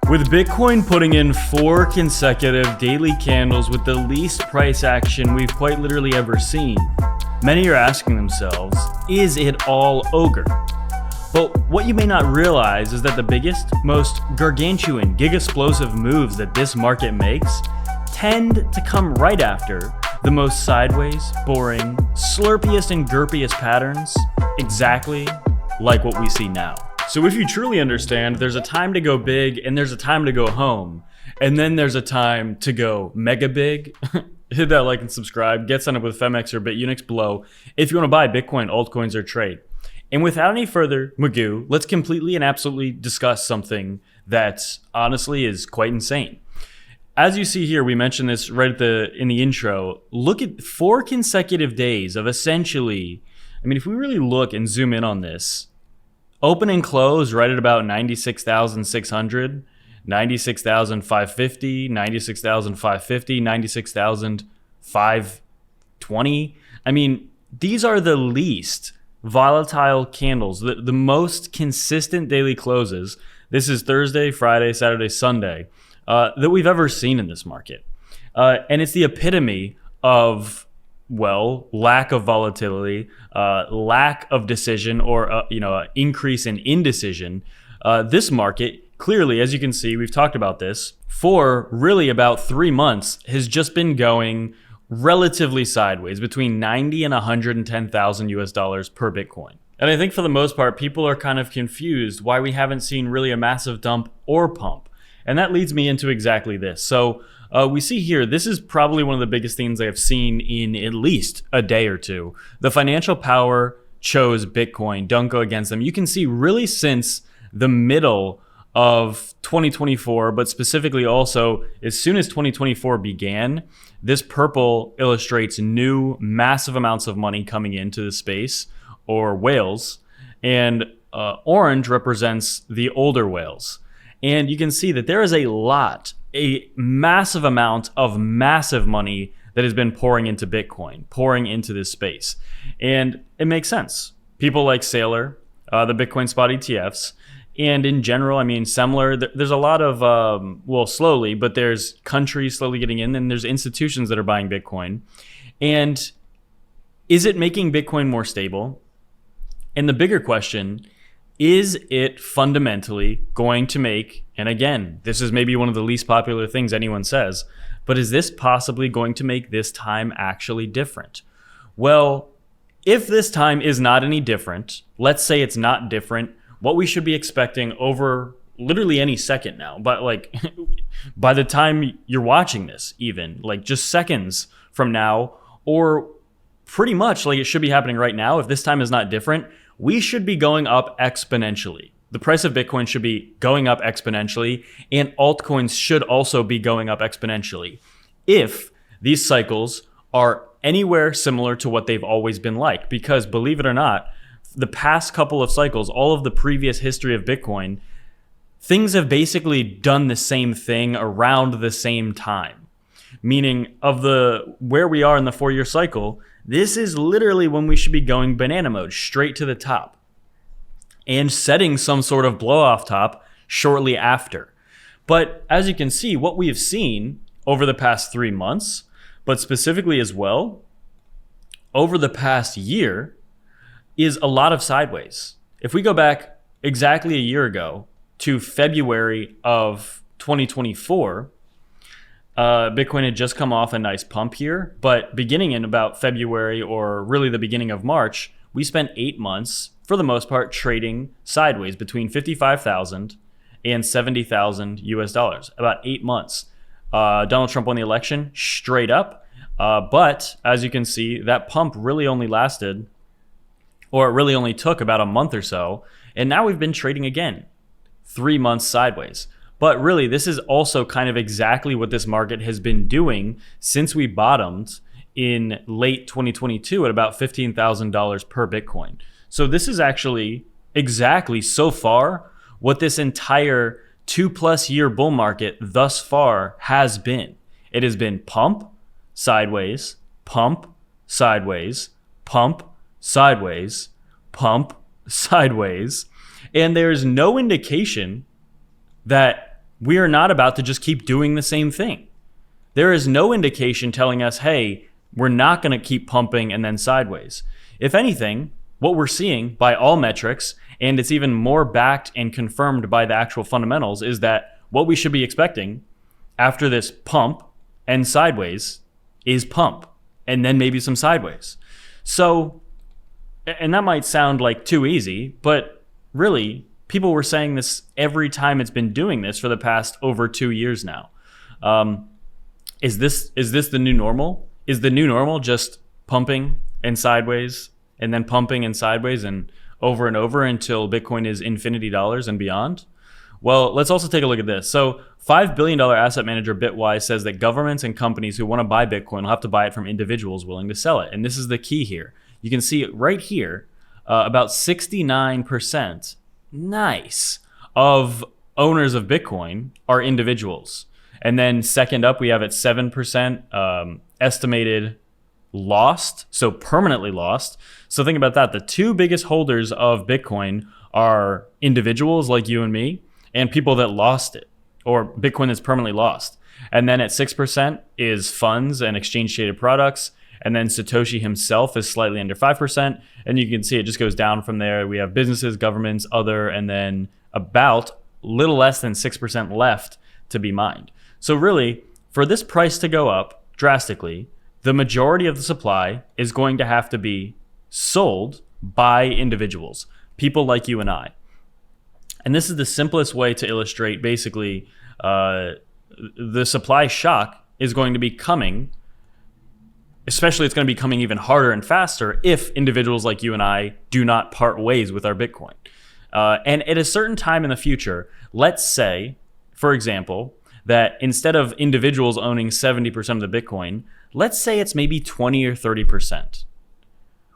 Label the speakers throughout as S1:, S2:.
S1: With Bitcoin putting in 4 consecutive daily candles with the least price action we've quite literally ever seen, many are asking themselves, is it all ogre? But what you may not realize is that the biggest, most gargantuan, gig-explosive moves that this market makes tend to come right after the most sideways, boring, slurpiest and gurpiest patterns, exactly like what we see now. So if you truly understand, there's a time to go big and there's a time to go home. And then there's a time to go mega big. Hit that like and subscribe. Get signed up with Femex or BITUNIX below if you want to buy Bitcoin, altcoins, or trade. And without any further magoo, let's completely and absolutely discuss something that honestly is quite insane. As you see here, we mentioned this right in the intro. Look at 4 consecutive days of essentially, if we really look and zoom in on this, open and close right at about 96,600, 96,550, 96,550, 96,520. These are the least volatile candles, the most consistent daily closes. This is Thursday, Friday, Saturday, Sunday, that we've ever seen in this market. And it's the epitome of, lack of volatility, lack of decision, or increase in indecision. This market, clearly, as you can see, we've talked about this, for really about 3 months, has just been going relatively sideways between 90 and 110,000 US dollars per Bitcoin. And I think for the most part, people are kind of confused why we haven't seen really a massive dump or pump. And that leads me into exactly this. So we see here, this is probably one of the biggest things I have seen in at least a day or two. The financial power chose Bitcoin, don't go against them. You can see really since the middle of 2024, but specifically also as soon as 2024 began, this purple illustrates new massive amounts of money coming into the space, or whales, and orange represents the older whales. And you can see that there is a massive amount of massive money that has been pouring into Bitcoin, pouring into this space. And it makes sense. People like Sailor, the Bitcoin spot ETFs, and in general, Semler, there's a lot of, slowly, but there's countries slowly getting in, and there's institutions that are buying Bitcoin. And is it making Bitcoin more stable? And the bigger question, is it fundamentally going to make, and again, this is maybe one of the least popular things anyone says, but is this possibly going to make this time actually different? Well, if this time is not any different, let's say it's not different, what we should be expecting over literally any second now, but by the time you're watching this, even just seconds from now, or pretty much it should be happening right now, if this time is not different, we should be going up exponentially. The price of Bitcoin should be going up exponentially, and altcoins should also be going up exponentially if these cycles are anywhere similar to what they've always been like. Because believe it or not, the past couple of cycles, all of the previous history of Bitcoin, things have basically done the same thing around the same time. Meaning of where we are in the 4-year cycle, this is literally when we should be going banana mode, straight to the top, and setting some sort of blow off top shortly after. But as you can see, what we have seen over the past 3 months, but specifically as well, over the past year, is a lot of sideways. If we go back exactly a year ago to February of 2024, Bitcoin had just come off a nice pump here, but beginning in about February, or really the beginning of March, we spent 8 months, for the most part, trading sideways between 55,000 and 70,000 US dollars, about 8 months. Donald Trump won the election straight up, but as you can see, that pump really only lasted, or it really only took about a month or so, and now we've been trading again, 3 months sideways. But really, this is also kind of exactly what this market has been doing since we bottomed in late 2022 at about $15,000 per Bitcoin. So this is actually exactly so far what this entire 2+ year bull market thus far has been. It has been pump, sideways, pump, sideways, pump, sideways, pump, sideways. And there's no indication that we are not about to just keep doing the same thing. There is no indication telling us, hey, we're not going to keep pumping and then sideways. If anything, what we're seeing by all metrics, and it's even more backed and confirmed by the actual fundamentals, is that what we should be expecting after this pump and sideways is pump and then maybe some sideways. So, and that might sound like too easy, but really, people were saying this every time it's been doing this for the past over 2 years now. Is this the new normal? Is the new normal just pumping and sideways and then pumping and sideways and over until Bitcoin is infinity dollars and beyond? Well, let's also take a look at this. So $5 billion asset manager Bitwise says that governments and companies who want to buy Bitcoin will have to buy it from individuals willing to sell it. And this is the key here. You can see it right here, about 69%, nice, of owners of Bitcoin are individuals. And then second up, we have at 7% estimated lost, so permanently lost. So think about that. The two biggest holders of Bitcoin are individuals like you and me and people that lost it, or Bitcoin that's permanently lost. And then at 6% is funds and exchange traded products. And then Satoshi himself is slightly under 5%. And you can see it just goes down from there. We have businesses, governments, other, and then about little less than 6% left to be mined. So really, for this price to go up drastically, the majority of the supply is going to have to be sold by individuals, people like you and I. And this is the simplest way to illustrate basically the supply shock is going to be coming. Especially, it's going to be coming even harder and faster if individuals like you and I do not part ways with our Bitcoin. And at a certain time in the future, let's say, for example, that instead of individuals owning 70% of the Bitcoin, let's say it's maybe 20 or 30%.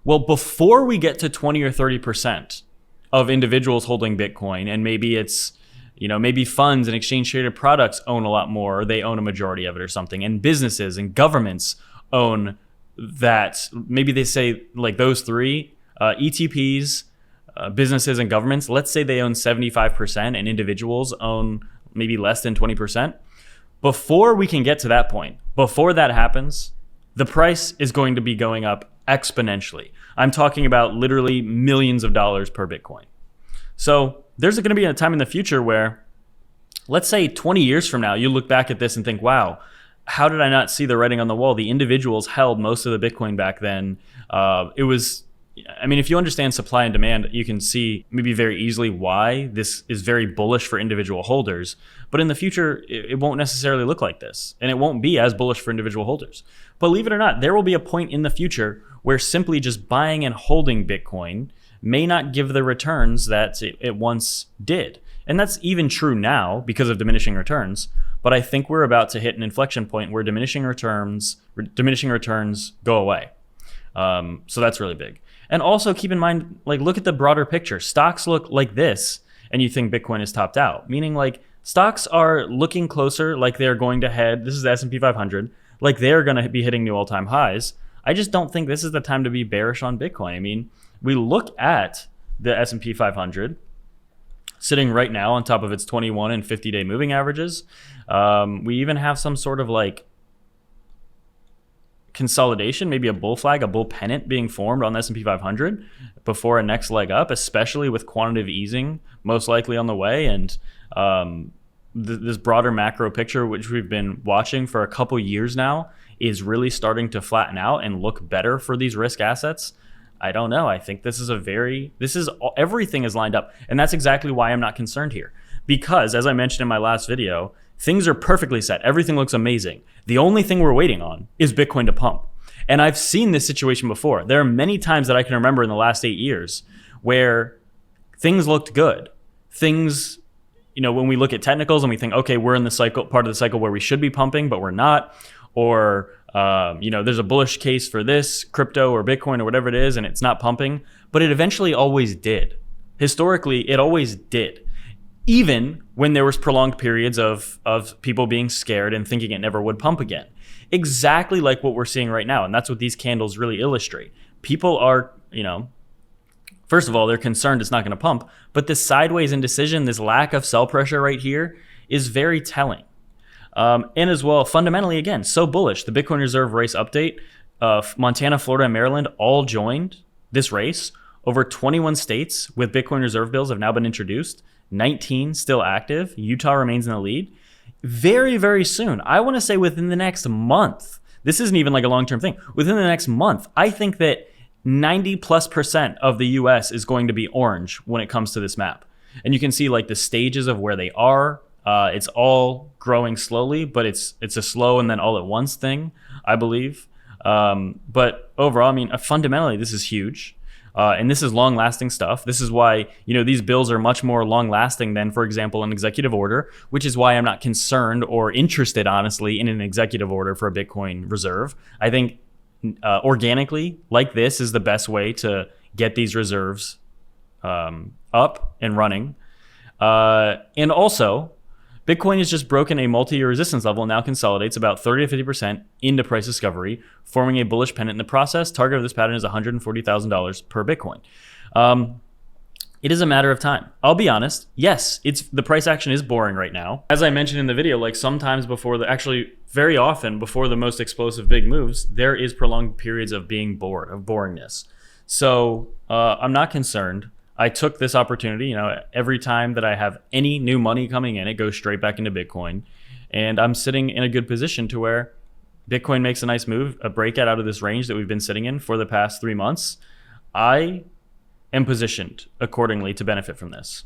S1: Well, before we get to 20 or 30% of individuals holding Bitcoin, and maybe it's, maybe funds and exchange traded products own a lot more, or they own a majority of it or something, and businesses and governments own that. Maybe they say like those three, ETPs, businesses and governments, let's say they own 75% and individuals own maybe less than 20%. Before we can get to that point, before that happens, the price is going to be going up exponentially. I'm talking about literally millions of dollars per Bitcoin. So there's going to be a time in the future where, let's say 20 years from now, you look back at this and think, wow, how did I not see the writing on the wall? The individuals held most of the Bitcoin back then. If you understand supply and demand, you can see maybe very easily why this is very bullish for individual holders. But in the future, it won't necessarily look like this. And it won't be as bullish for individual holders. Believe it or not, there will be a point in the future where simply just buying and holding Bitcoin may not give the returns that it once did. And that's even true now because of diminishing returns. But I think we're about to hit an inflection point where diminishing returns go away. So that's really big. And also keep in mind, look at the broader picture. Stocks look like this, and you think Bitcoin is topped out. Meaning, stocks are looking closer, like they're going to head. This is the S&P 500, like they're going to be hitting new all-time highs. I just don't think this is the time to be bearish on Bitcoin. We look at the S&P 500 sitting right now on top of its 21 and 50-day moving averages. We even have some sort of consolidation, maybe a bull flag, a bull pennant being formed on the S&P 500 before a next leg up, especially with quantitative easing most likely on the way. And this broader macro picture, which we've been watching for a couple years now, is really starting to flatten out and look better for these risk assets. I don't know. I think everything is lined up. And that's exactly why I'm not concerned here. Because as I mentioned in my last video, things are perfectly set. Everything looks amazing. The only thing we're waiting on is Bitcoin to pump. And I've seen this situation before. There are many times that I can remember in the last 8 years where things looked good. Things, when we look at technicals and we think, okay, we're in the cycle, part of the cycle where we should be pumping, but we're not. Or, there's a bullish case for this crypto or Bitcoin or whatever it is, and it's not pumping. But it eventually always did. Historically, it always did. Even when there was prolonged periods of people being scared and thinking it never would pump again. Exactly like what we're seeing right now. And that's what these candles really illustrate. People are, first of all, they're concerned it's not going to pump. But this sideways indecision, this lack of sell pressure right here is very telling. And as well, fundamentally, again, so bullish. The Bitcoin Reserve race update, Montana, Florida, and Maryland all joined this race. Over 21 states with Bitcoin Reserve bills have now been introduced. 19 still active. Utah remains in the lead. Very, very soon, I want to say within the next month, this isn't even like a long-term thing. Within the next month, I think that 90+% of the US is going to be orange when it comes to this map. And you can see like the stages of where they are. It's all growing slowly, but it's a slow and then all at once thing, I believe. But overall, I mean, fundamentally, this is huge. And this is long-lasting stuff. This is why, these bills are much more long-lasting than, for example, an executive order, which is why I'm not concerned or interested, honestly, in an executive order for a Bitcoin reserve. I think organically, like this, is the best way to get these reserves up and running. And also, Bitcoin has just broken a multi-year resistance level and now consolidates about 30 to 50% into price discovery, forming a bullish pennant in the process. Target of this pattern is $140,000 per Bitcoin. It is a matter of time. I'll be honest. Yes, the price action is boring right now. As I mentioned in the video, like sometimes very often before the most explosive big moves, there is prolonged periods of being bored, of boringness. So I'm not concerned. I took this opportunity, every time that I have any new money coming in, it goes straight back into Bitcoin. And I'm sitting in a good position to where Bitcoin makes a nice move, a breakout out of this range that we've been sitting in for the past 3 months. I am positioned accordingly to benefit from this.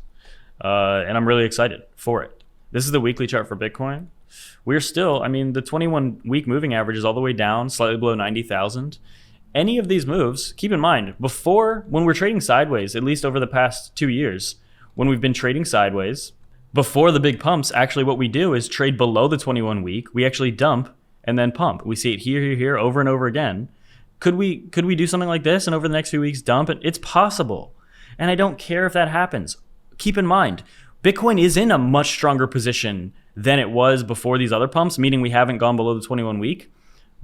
S1: And I'm really excited for it. This is the weekly chart for Bitcoin. We're still, the 21-week moving average is all the way down, slightly below 90,000. Any of these moves, keep in mind, when we're trading sideways, at least over the past 2 years, when we've been trading sideways, before the big pumps, actually what we do is trade below the 21 week. We actually dump and then pump. We see it here, over and over again. Could we do something like this and over the next few weeks dump it? It's possible. And I don't care if that happens. Keep in mind, Bitcoin is in a much stronger position than it was before these other pumps, meaning we haven't gone below the 21 week.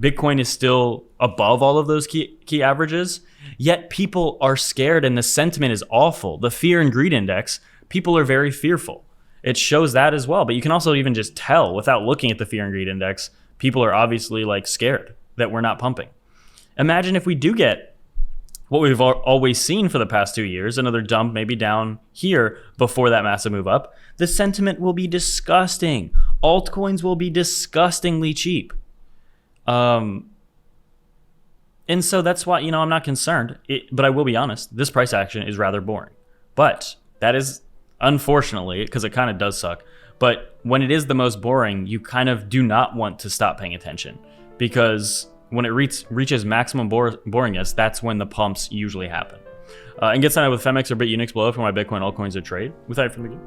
S1: Bitcoin is still above all of those key averages, yet people are scared and the sentiment is awful. The fear and greed index, people are very fearful. It shows that as well, but you can also even just tell without looking at the fear and greed index, people are obviously like scared that we're not pumping. Imagine if we do get what we've always seen for the past 2 years, another dump maybe down here before that massive move up. The sentiment will be disgusting. Altcoins will be disgustingly cheap. And so that's why, I'm not concerned, but I will be honest, this price action is rather boring. But that is, unfortunately, because it kind of does suck, but when it is the most boring, you kind of do not want to stop paying attention, because when it reaches maximum boringness, that's when the pumps usually happen. And get signed up with Femex or BITUNIX below for my Bitcoin altcoins to trade. Without further ado,